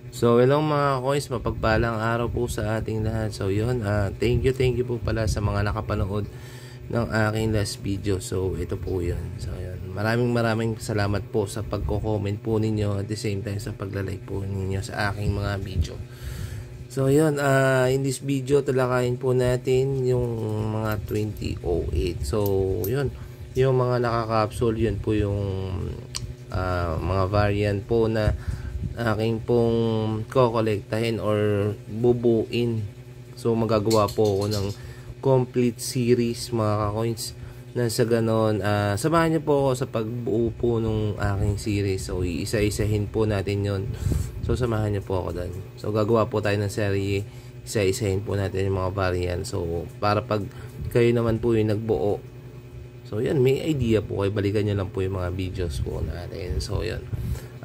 So hello mga coins, mapagpalang araw po sa ating lahat. So yun, thank you po pala sa mga nakapanood ng aking last video. So ito po yun. So yun, maraming salamat po sa pagko-comment po ninyo, at the same time sa pagla-like po ninyo sa aking mga video. So yun, in this video talakayin po natin yung mga 2008. So yun, yung mga nakaka-capsule, yun po yung mga variant po na aking pong kokolektahin or bubuin. So magagawa po ako ng complete series mga ka-coins, na sa ganon samahan niyo po ako sa pagbuo po ng aking series. So iisa-isahin po natin yon. So samahan niyo po ako doon. So gagawa po tayo ng serie, isa-isahin po natin yung mga variant. So para pag kayo naman po yung nagbuo, so yan, may idea po kayo, balikan nyo lang po yung mga videos po natin. So yan,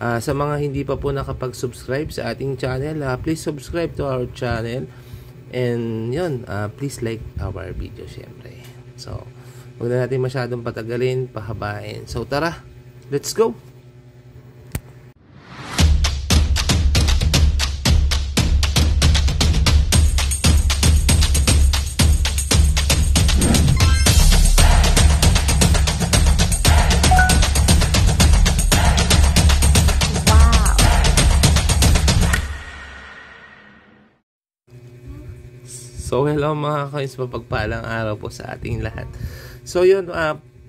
sa mga hindi pa po nakapag-subscribe sa ating channel, please subscribe to our channel. And yun, please like our video syempre. So huwag na natin masyadong patagalin, pahabain. So tara, let's go! So hello mga coins, mapagpalang araw po sa ating lahat. So yun,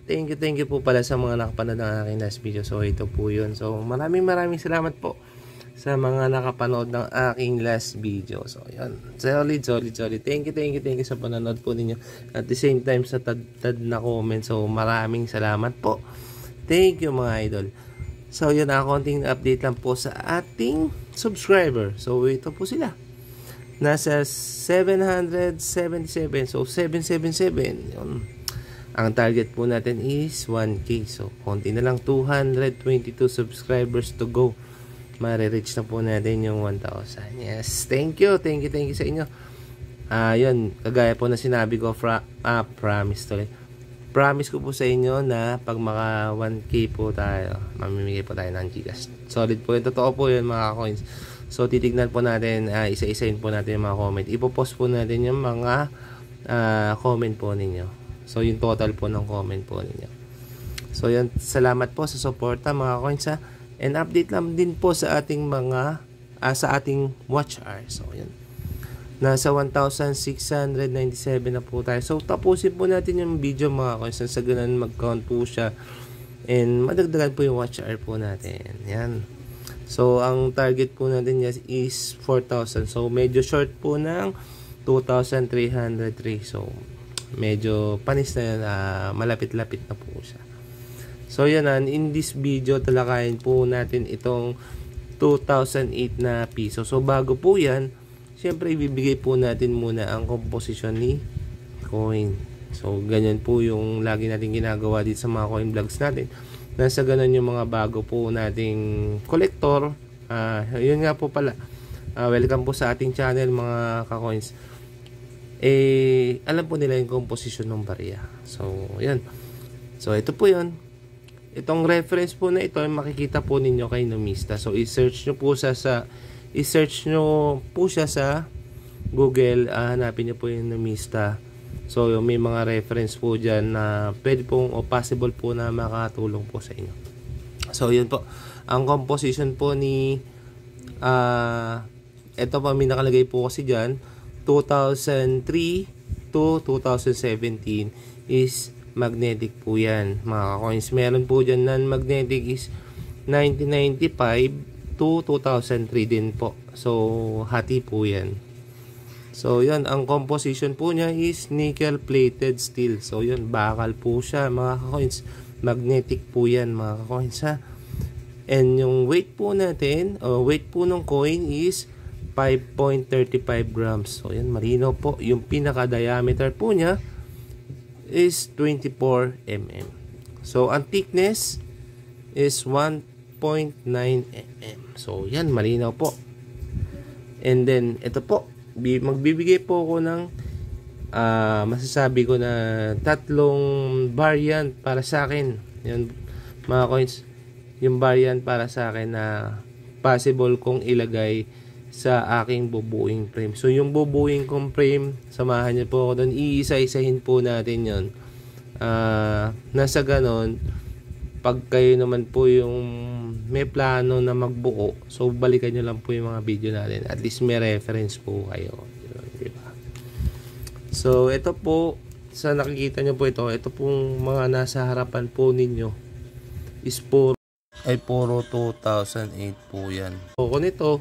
thank you po pala sa mga nakapanood ng aking last video. So ito po yun. So maraming salamat po sa mga nakapanood ng aking last video. So yun, solid. Thank you sa panonood po ninyo. At the same time sa tad na comment. So maraming salamat po. Thank you mga idol. So yun, konting update lang po sa ating subscriber. So ito po sila. Nasa 777. So 777 yun. Ang target po natin is 1K. So konti na lang, 222 subscribers to go. Mare-reach na po natin yung 1,000. Yes, thank you sa inyo. Yun, kagaya po na sinabi ko, promise ko po sa inyo na pag maka 1K po tayo, mamimigay po tayo ng Gcash. Solid po yun, totoo po yun mga coins. So titignan po natin, isa-isahin po natin yung mga comment. Ipopost po natin yung mga comment po ninyo. So yung total po ng comment po ninyo. So yan, salamat po sa suporta mga coins ha. And update lang din po sa ating mga sa ating watch hour. So yan, nasa 1,697 na po tayo. So tapusin po natin yung video mga coins, sa ganun mag-count po siya. And madagdagan po yung watch hour po natin. Yan. So, ang target po natin is 4,000. So, medyo short po ng 2,303. So, medyo panis na yan. Malapit-lapit na po siya. So, yan. In this video, talakayin po natin itong 2,008 na piso. So, bago po yan, syempre, ibibigay po natin muna ang composition ni coin. So, ganyan po yung lagi natin ginagawa dito sa mga coin vlogs natin. Nasa ganun yung mga bago po nating collector. Yun nga po pala. Welcome po sa ating channel mga ka-coins. Alam po nila yung composition ng barya. So, yun. So, ito po yun. Itong reference po na ito ay makikita po ninyo kay Numista. So, i-search nyo po siya sa Google. Hanapin nyo po yung Numista. So may mga reference po dyan na pwede pong o possible po na makatulong po sa inyo. So yun po, ang composition po ni ito pa, may nakalagay po kasi dyan 2003 to 2017 is magnetic po yan mga coins. Meron po dyan non-magnetic is 1995 to 2003 din po. So hati po yan. So yun, ang composition po niya is nickel plated steel. So yun, bakal po siya mga ka-coins. Magnetic po yan mga ka-coins ha. And yung weight po natin, weight po ng coin is 5.35 grams. So yun, marino po. Yung pinaka diameter po niya is 24 mm. So ang thickness is 1.9 mm. So yan, malinaw po. And then ito po, magbibigay po ako ng masasabi ko na 3 variant para sa akin. Yan mga coins, yung variant para sa akin na possible kong ilagay sa aking bubuing frame. So yung bubuing kong frame, samahan niyo po ako doon. Iisa-isahin po natin yon. Nasa ganon, pag kayo naman po yung may plano na magbuo, so balikan nyo lang po yung mga video natin. At least may reference po kayo. Diba? So ito po, sa nakikita nyo po ito pong mga nasa harapan po ninyo is puro 2008 po yan. So kung ito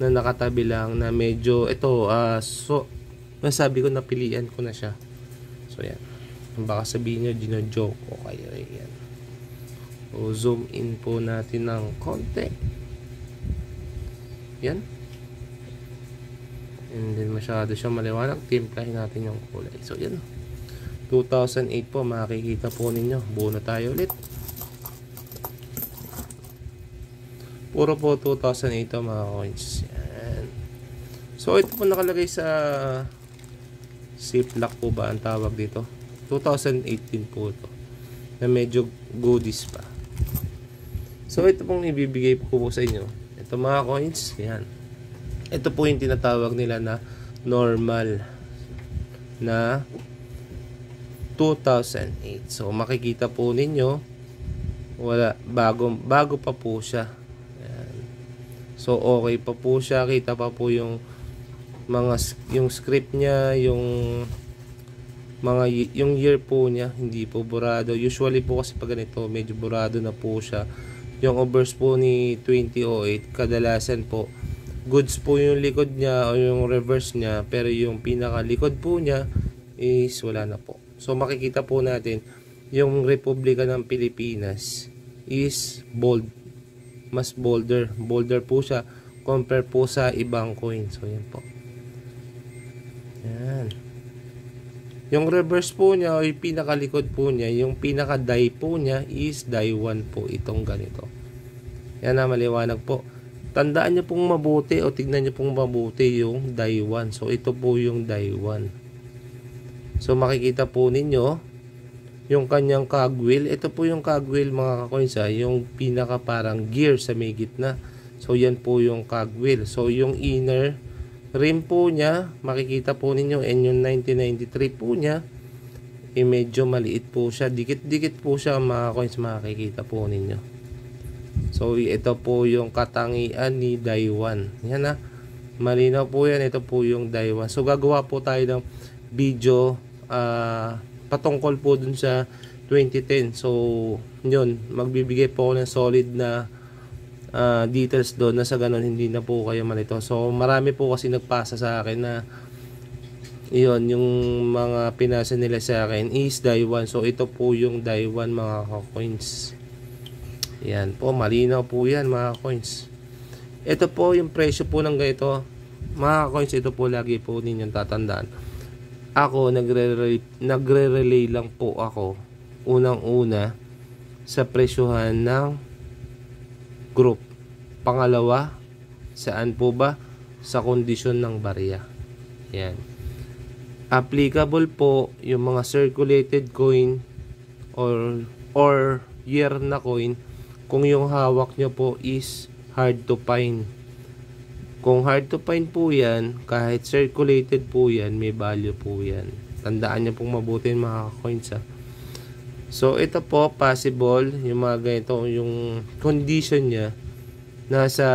na nakatabi lang na medyo ito, so masabi ko napilian ko na siya. So yan, baka sabihin nyo gino-joke ko kayo. Yan. So zoom in po natin ng konti. Yan. And then masyado siya maliwanag, timplahin natin yung kulay. So yan, 2008 po, makikita po ninyo. Buo na tayo ulit. Puro po 2008 mga coins. Yan. So ito po nakalagay sa ziplock po ba ang tawag dito? 2018 po ito. Na medyo goodies pa. So ito pong ibibigay po sa inyo. Ito mga coins. Yan. Ito po yung tinatawag nila na normal na 2008. So makikita po ninyo wala, bago pa po siya. So okay pa po siya, kita pa po yung yung script niya, yung year po niya, hindi po burado. Usually po kasi pag ganito, medyo burado na po siya. Yung overs po ni 2008, kadalasan po goods po yung likod niya o yung reverse niya, pero yung pinaka likod po niya is wala na po. So makikita po natin yung Republika ng Pilipinas is bold. Mas bolder po siya compare po sa ibang coin. So yan po. Yan. Yung reverse po niya o yung pinakalikod po niya, yung pinaka die po niya is die 1 po itong ganito. Yan na, maliwanag po. Tandaan niyo pong mabuti o tignan niyo pong mabuti yung die 1. So ito po yung die 1. So makikita po ninyo yung kanyang cogwheel. Ito po yung cogwheel mga ka-coins, yung pinaka parang gear sa may gitna. So yan po yung cogwheel. So yung inner rim po niya, makikita po ninyo, and yung 1993 po niya, medyo maliit po siya. Dikit-dikit po siya mga ka-coins, makikita po ninyo. So ito po yung katangian ni die 1. Yan na. Malinaw po yan. Ito po yung die 1. So gagawa po tayo ng video patungkol po dun sa 2010. So yun, magbibigay po ako ng solid na details doon na sa ganun hindi na po kayo malito. So marami po kasi nagpasa sa akin na yun, yung mga pinasa nila sa akin is die 1. So ito po yung die 1 mga coins. Yan po, malinaw po yan mga coins. Ito po yung presyo po ng ganito mga coins. Ito po lagi po ninyong tatandaan. Ako, nagre-relay lang po ako unang-una sa presyohan ng group. Pangalawa, saan po ba? Sa kondisyon ng barya. Yan. Applicable po yung mga circulated coin or year na coin kung yung hawak nyo po is hard to find. Kung hard to find po yan, kahit circulated po yan, may value po yan. Tandaan nyo pong mabuti mga coins ha. So ito po, possible, yung mga ganito, yung condition niya, nasa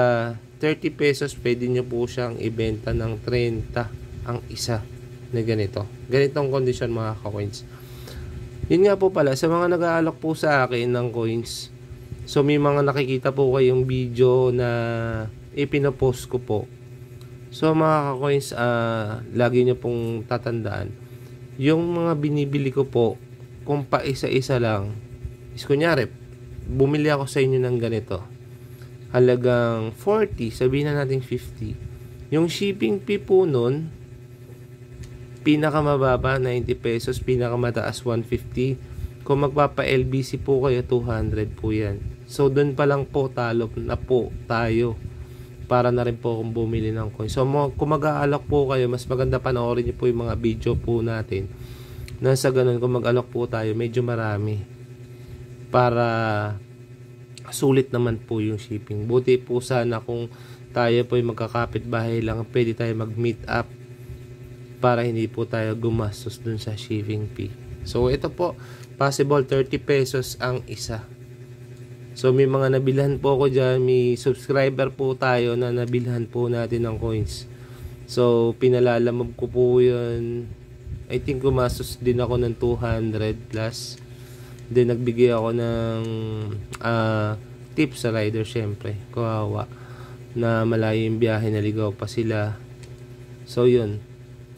30 pesos, pwede nyo po siyang ibenta ng 30 ang isa na ganito. Ganitong condition mga coins. Yun nga po pala, sa mga nag-aalok po sa akin ng coins, so may mga nakikita po kayong video na ipinopost ko po. So mga ka-coins, lagi nyo pong tatandaan, yung mga binibili ko po, kung pa isa-isa lang, is kunyari, bumili ako sa inyo ng ganito, halagang 40, sabihin na natin 50. Yung shipping fee po nun, pinakamababa 90 pesos, pinakamataas 150. Kung magpapa LBC po kayo, 200 po yan. So doon pa lang po talo na po tayo para na rin po kung bumili ng coin. So kung mag-aalok po kayo, mas maganda panoorin niyo po yung mga video po natin. Nasa ganun, kung mag-alok po tayo, medyo marami para sulit naman po yung shipping. Buti po sana kung tayo po ay magkakapit bahay lang, pwede tayo mag-meet up para hindi po tayo gumastos dun sa shipping fee. So ito po, possible 30 pesos ang isa. So may mga nabilhan po ako dyan, may subscriber po tayo na nabilhan po natin ng coins. So pinalalamog ko po yun. I think gumastos din ako ng 200 plus. Then nagbigay ako ng tips sa rider, syempre kawawa na malayo yung biyahe, naligaw pa sila. So yun.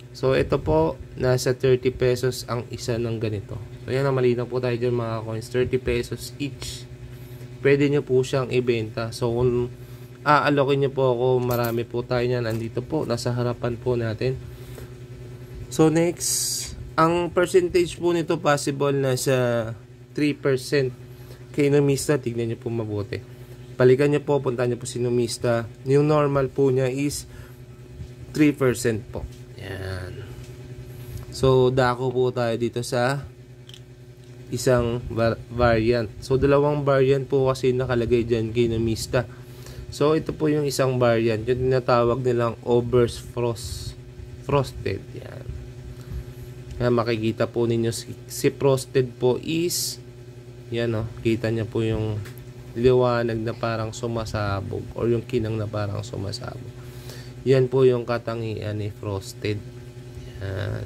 So ito po, nasa 30 pesos ang isa ng ganito. So yan, malinaw po tayo dyan mga coins, 30 pesos each. Pwede nyo po siyang ibenta. So kung alokin nyo po ako, marami po tayo yan. Andito po, nasa harapan po natin. So next, ang percentage po nito possible nasa 3%. Kay Numista, tignan nyo po mabuti. Balikan nyo po, punta nyo po si Numista. Yung normal po niya is 3% po. Yan. So dako po tayo dito sa isang variant. So dalawang variant po kasi nakalagay dyan kay Numista. So ito po yung isang variant, yung tinatawag nilang frosted. Yan. Yan, makikita po ninyo si frosted po is yan, oh, kita niya po yung liwanag na parang sumasabog or yung kinang na parang sumasabog. Yan po yung katangian ni frosted. Yan.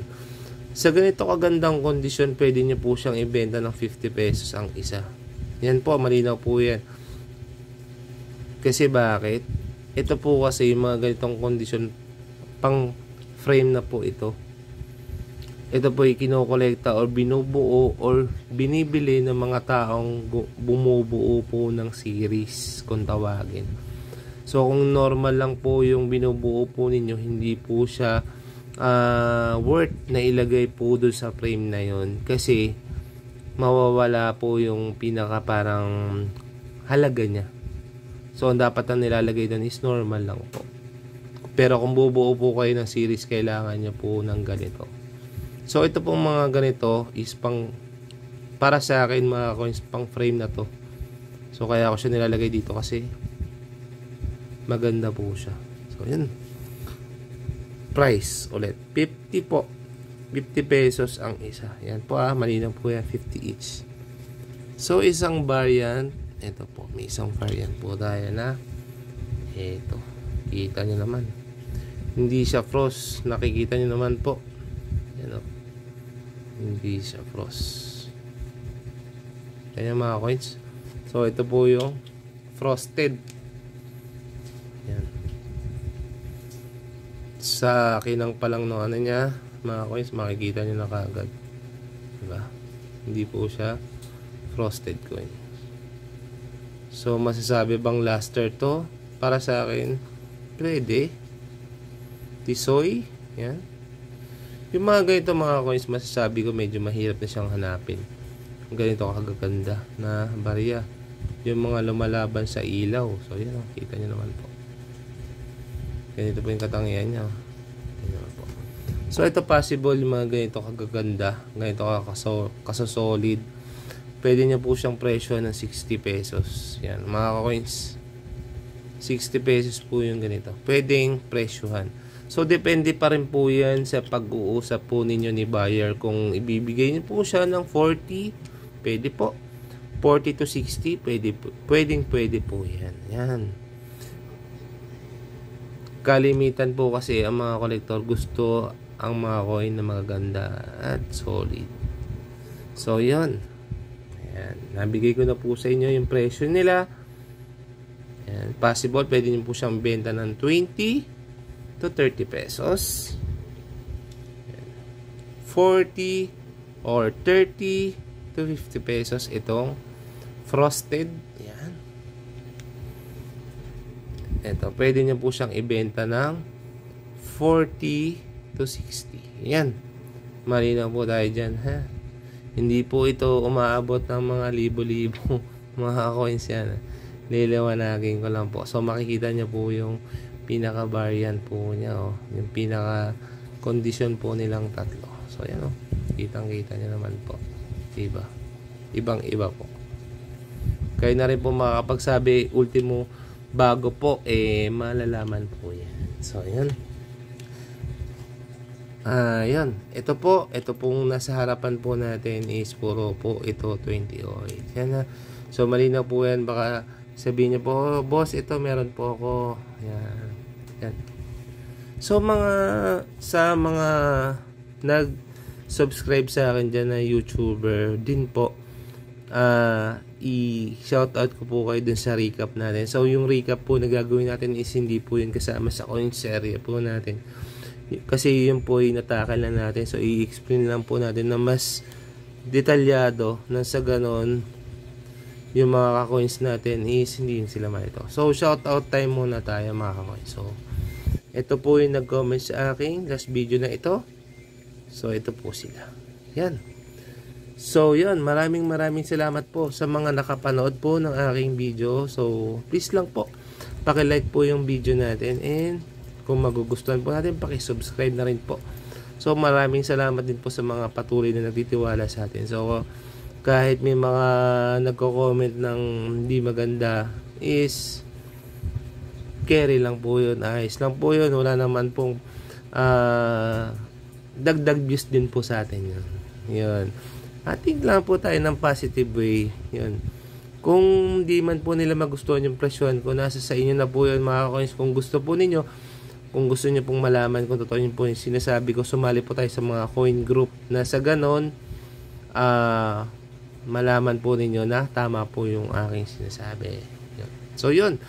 Sa ganito kagandang kondisyon, pwede niyo po siyang ibenta ng 50 pesos ang isa. Yan po, malinaw po yan. Kasi bakit? Ito po kasi yung mga ganitong kondisyon, pang frame na po ito. Ito po ay kinokolekta or binubuo or binibili ng mga taong bumubuo po ng series kung tawagin. So kung normal lang po yung binubuo po ninyo, hindi po siya worth na ilagay po doon sa frame na yon, kasi mawawala po yung pinaka parang halaga niya. So ang dapat na nilalagay doon is normal lang po. Pero kung bubuo po kayo ng series, kailangan nyo po ng ganito. So ito pong mga ganito is para sa akin mga coins, pang frame na to. So kaya ako siya nilalagay dito kasi maganda po siya. So yun. Price ulit 50 po. 50 pesos ang isa. Yan po, malinaw po yan, 50 each. So isang variant, ito po, may isang variant po tayo na ito. Kita nyo naman. Hindi siya frost, nakikita nyo naman po. Yan o. Hindi siya frost. Yan mga coins. So ito po yung frosted. Yan. Sa kinang pa lang no ano niya, mga coins, makikita nyo na kaagad. Diba? Hindi po siya frosted coin. So masasabi bang luster to? Para sa akin, pwede. Tisoy. Yan. Yung mga ganito mga coins, masasabi ko medyo mahirap na siyang hanapin. Ganito kagaganda na barya. Yung mga lumalaban sa ilaw. So yan, kita nyo naman po. Ganito po yung katangian niya. Po. So ito possible yung mga ganito kagaganda. Ganito kaso-solid. Pwede nyo po siyang presyo ng 60 pesos. Yan mga coins. 60 pesos po yung ganito. Pwedeng presyohan. So, depende pa rin po yan sa pag-uusap po ninyo ni buyer. Kung ibibigay niyo po siya ng 40, pwede po. 40 to 60, pwede po yan. Yan. Kalimitan po kasi ang mga kolektor gusto ang mga coin na magaganda at solid. So, yun. Ayan. Nabigay ko na po sa inyo yung presyo nila. Ayan. Possible, pwede niyo po siyang benta ng 20 to 30 pesos, 40 or 30 to 50 pesos itong frosted. Yan. Ito, pwede nyo po siyang ibenta ng 40 to 60. Yan. Malinaw po tayo dyan, ha? Hindi po ito umaabot ng mga libo-libo mga coins yan. Liliwanagin ko lang po. So makikita nyo po yung pinaka variant po niya, oh. Yung pinaka condition po nilang tatlo. So yan, oh. Kitang-kita niyo naman po. Diba? Ibang-iba po. Kayo na rin po makakapagsabi, ultimo bago po, malalaman po yan. So, yan. Yan. Ito pong nasa harapan po natin is puro po ito 20 oil. Yan na. So, malinaw po yan. Baka sabihin niyo po, oh, boss, ito meron po ako. Yan. Yan. So, sa mga nag-subscribe sa akin dyan na YouTuber din po, i-shoutout ko po kayo dun sa recap natin. So, yung recap po na gagawin natin is hindi po yun kasama sa coins area po natin. Kasi yun po ay natakal na natin. So, i-explain lang po natin na mas detalyado na sa ganon yung mga ka-coins natin is hindi sila malito. So, shoutout time muna tayo mga ka-coins. So, ito po yung nag-comment sa aking last video na ito. So, ito po sila. Yan. So, yan. Maraming salamat po sa mga nakapanood po ng aking video. So, please lang po, paki-like po yung video natin. And, kung magugustuhan po natin, paki-subscribe na rin po. So, maraming salamat din po sa mga patuloy na nagtitiwala sa atin. So, kahit may mga nagko-comment ng hindi maganda, is carry lang po yun, ayos lang po yun, wala naman pong dagdag views din po sa atin yun. Yun. Ating lang po tayo ng positive way. Yun. Kung di man po nila magustuhan yung presyon ko, nasa sa inyo na po yun mga coins. Kung gusto po ninyo, kung gusto nyo pong malaman kung totoo yun po yung sinasabi ko, sumali po tayo sa mga coin group na sa ganon, malaman po ninyo na tama po yung aking sinasabi. Yun. So yun.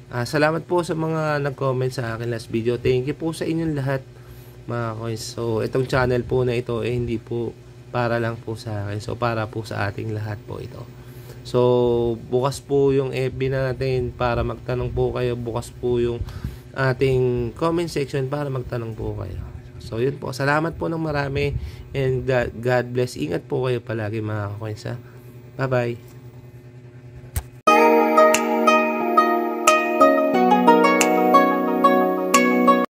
Salamat po sa mga nag-comment sa akin last video. Thank you po sa inyong lahat mga coins. So itong channel po na ito hindi po para lang po sa akin. So para po sa ating lahat po ito. So bukas po yung FB natin para magtanong po kayo. Bukas po yung ating comment section para magtanong po kayo. So yun po. Salamat po ng marami and God bless. Ingat po kayo palagi mga coins. Bye bye.